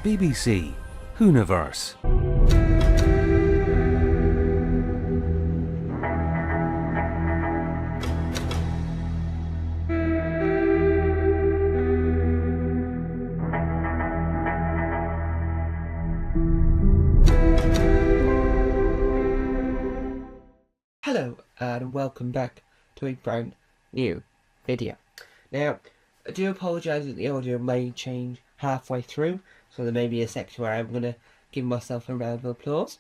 BBC Hooniverse. Hello and welcome back to a brand new video. Now, I do apologise that the audio may change halfway through, so there may be a section where I'm going to give myself a round of applause,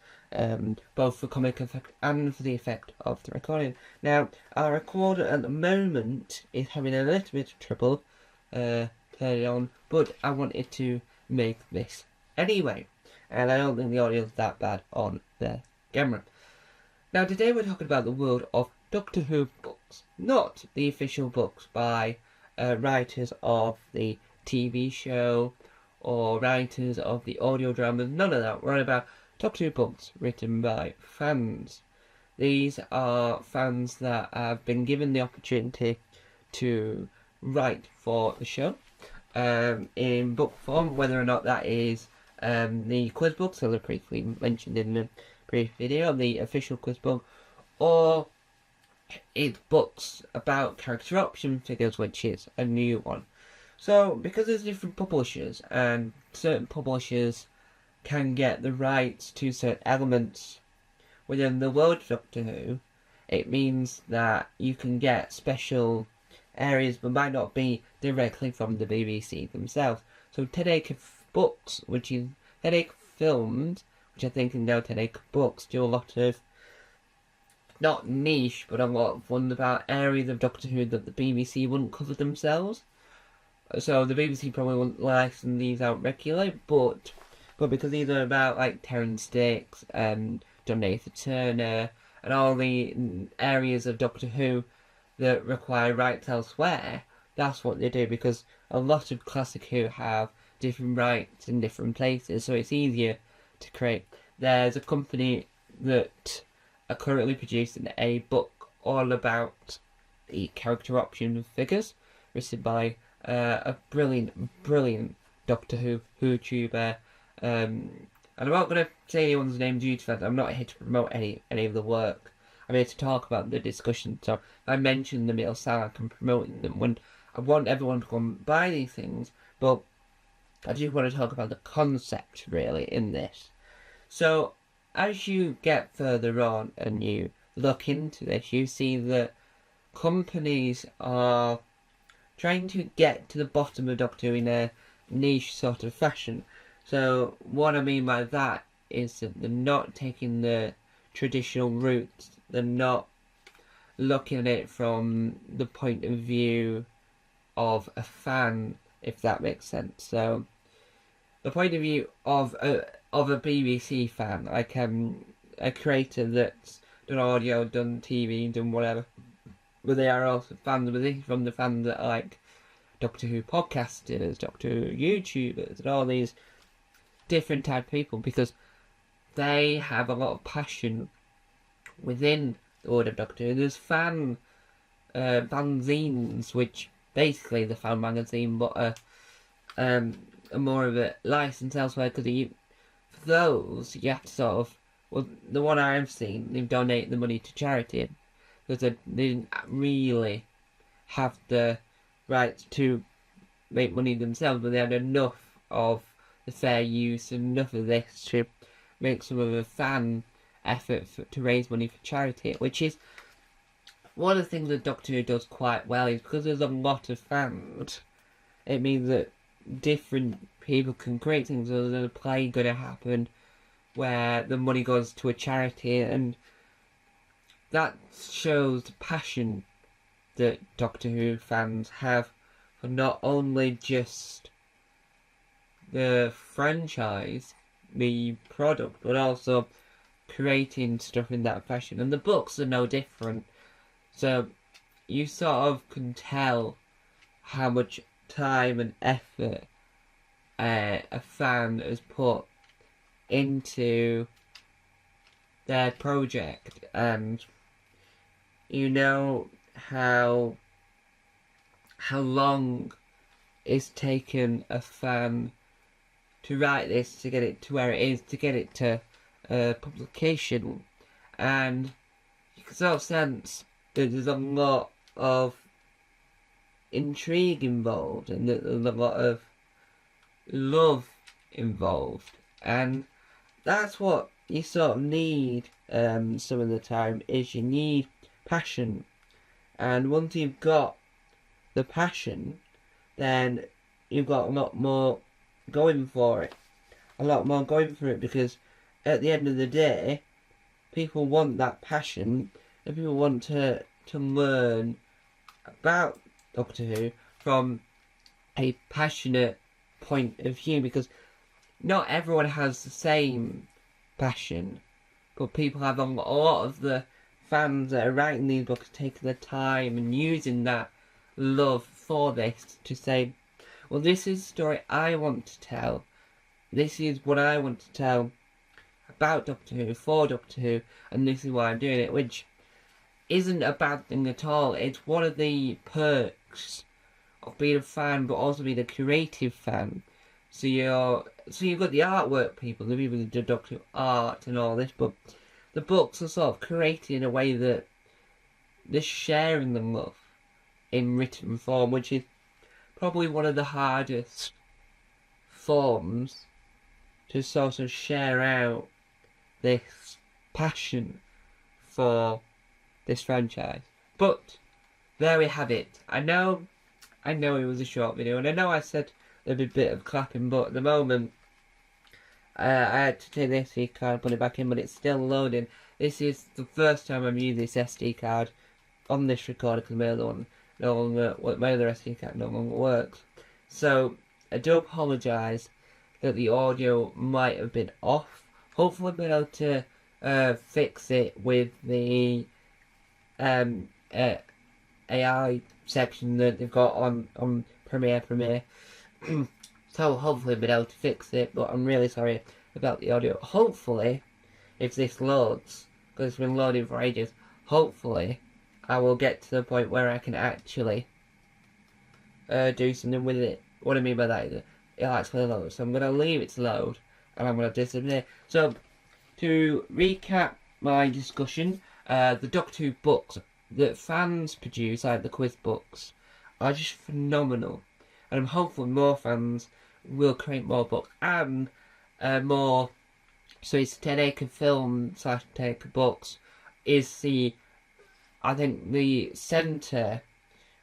both for comic effect and for the effect of the recording. Now, our recorder at the moment is having a little bit of trouble turning it on, but I wanted to make this anyway, and I don't think the audio is that bad on the camera. Now today we're talking about the world of Doctor Who books, not the official books by writers of the TV show or writers of the audio dramas, none of that. We're on about Doctor Who books written by fans. These are fans that have been given the opportunity to write for the show in book form, whether or not that is the quiz books that are briefly mentioned in the brief video, the official quiz book, or it's books about character option figures, which is a new one. So, because there's different publishers, and certain publishers can get the rights to certain elements within the world of Doctor Who, it means that you can get special areas but might not be directly from the BBC themselves. So Headache Books, which is Headache Films, which I think in now Headache Books do a lot of, not niche, but a lot of ones about areas of Doctor Who that the BBC wouldn't cover themselves. So the BBC probably wouldn't license these out regularly, but because these are about like Terrance Dicks and John Nathan Turner and all the areas of Doctor Who that require rights elsewhere, that's what they do, because a lot of classic Who have different rights in different places, so it's easier to create. There's a company that are currently producing a book all about the character option figures, written by a brilliant Doctor Who YouTuber. And I'm not going to say anyone's name due to that. I'm not here to promote any of the work. I'm here to talk about the discussion. So if I mention them, it'll sound like I'm promoting them, when I want everyone to come buy these things, but I do want to talk about the concept, really, in this. So, as you get further on and you look into this, you see that companies are trying to get to the bottom of Doctor Who in a niche sort of fashion. So, what I mean by that is that they're not taking the traditional route, they're not looking at it from the point of view of a fan, if that makes sense. So, the point of view of a BBC fan, like a creator that's done audio, done TV, done whatever, but they are also fans, but they from the fans that are like Doctor Who podcasters, Doctor Who YouTubers, and all these different type of people, because they have a lot of passion within the world of Doctor Who. There's fanzines, which basically the fan magazine, but more of a license elsewhere, because for those you have to sort of, well, the one I've seen, they've donated the money to charity because they didn't really have the right to make money themselves, but they had enough of the fair use and enough of this to make some of a fan effort to raise money for charity, which is one of the things that Doctor Who does quite well, is because there's a lot of fans, it means that different people can create things. So there's a play going to happen where the money goes to a charity, and that shows the passion that Doctor Who fans have for not only just the franchise, the product, but also creating stuff in that fashion. And the books are no different. So you sort of can tell how much time and effort a fan has put into their project, and you know how long it's taken a fan to write this, to get it to where it is, to get it to publication, and you can sort of sense that there's a lot of intrigue involved and that there's a lot of love involved, and that's what you sort of need some of the time, is you need passion. And once you've got the passion, then you've got a lot more going for it. Because at the end of the day, people want that passion, and people want to learn about Doctor Who from a passionate point of view, because not everyone has the same passion, but people have a lot of the fans that are writing these books taking the time and using that love for this to say, well, this is the story I want to tell. This is what I want to tell about Doctor Who, for Doctor Who, and this is why I'm doing it, which isn't a bad thing at all. It's one of the perks of being a fan, but also being a creative fan. So you've got the artwork people, the people who do Doctor Who art and all this, but the books are sort of created in a way that they're sharing the love in written form, which is probably one of the hardest forms to sort of share out this passion for this franchise. But there we have it. I know it was a short video, and I know I said there'd be a bit of clapping, but at the moment I had to take the SD card and put it back in, but it's still loading. This is the first time I'm using this SD card on this recorder because my other one my other SD card no longer works. So I do apologise that the audio might have been off. Hopefully I'll be able to fix it with the AI section that they've got on Premiere. So hopefully I'll be able to fix it, but I'm really sorry about the audio. Hopefully, if this loads, because it's been loading for ages, hopefully I will get to the point where I can actually do something with it. What I mean by that is it'll actually load. So I'm going to leave it to load, and I'm going to disappear. So, to recap my discussion, the Doctor Who books that fans produce, like the quiz books, are just phenomenal. And I'm hopeful more fans will create more books and more. So it's 10-acre film / 10-acre books is I think the centre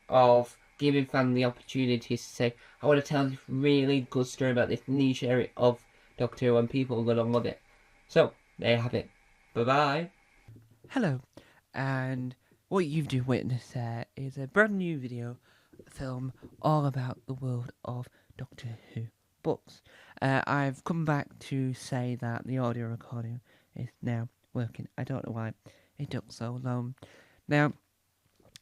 of giving fans the opportunity to say, I want to tell this really good story about this niche area of Doctor Who, and people are going to love it. So there you have it. Bye bye. Hello, and what you've just witnessed there is a brand new video film all about the world of Doctor Who books. I've come back to say that the audio recording is now working. I don't know why it took so long. Now,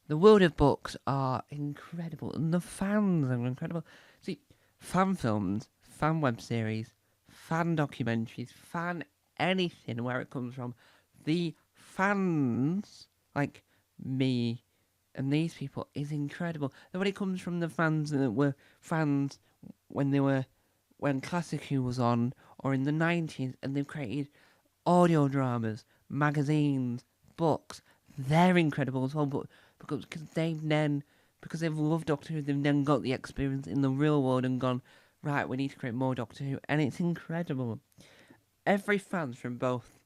the world of books are incredible, and the fans are incredible. See, fan films, fan web series, fan documentaries, fan anything where it comes from, the fans, like me and these people, is incredible. And when it comes from the fans that were fans when Classic Who was on, or in the 90s, and they've created audio dramas, magazines, books, they're incredible as well, but because they've loved Doctor Who, they've then got the experience in the real world and gone, right, we need to create more Doctor Who, and it's incredible. Every fan from both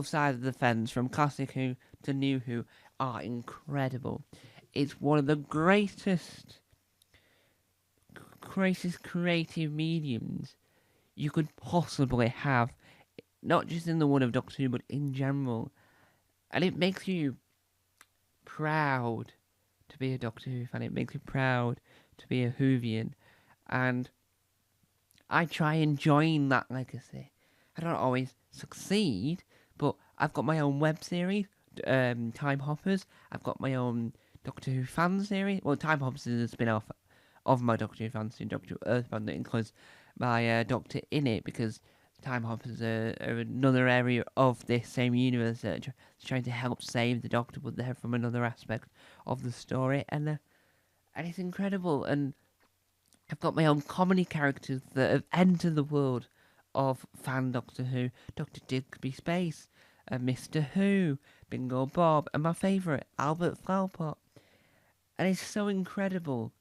sides of the fence, from Classic Who to New Who, are incredible. It's one of the greatest creative mediums you could possibly have, not just in the world of Doctor Who, but in general. And it makes you proud to be a Doctor Who fan. It makes you proud to be a Whovian. And I try and join that legacy. I don't always succeed, but I've got my own web series, Time Hoppers. I've got my own Doctor Who fan series. Well, Time Hoppers is a spin-off of my Doctor Who fan series, Doctor Who Earthbound, that includes my Doctor in it, because Time Hoppers are another area of this same universe that are trying to help save the Doctor, but they're from another aspect of the story, and it's incredible. And I've got my own comedy characters that have entered the world of fan Doctor Who, Dr. Digby Space, Mr. Who, Bingo Bob, and my favourite, Albert Flowerpot. And it's so incredible.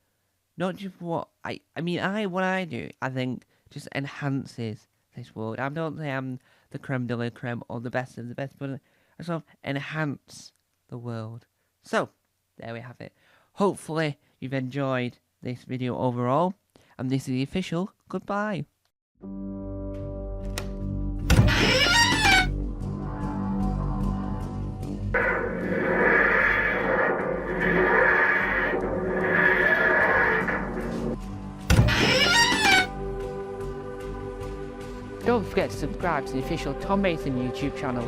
Not just what what I do, I think just enhances this world. I don't say I'm the creme de la creme or the best of the best, but I sort of enhance the world. So, there we have it. Hopefully, you've enjoyed this video overall, and this is the official goodbye. Don't forget to subscribe to the official Tom Mason YouTube channel.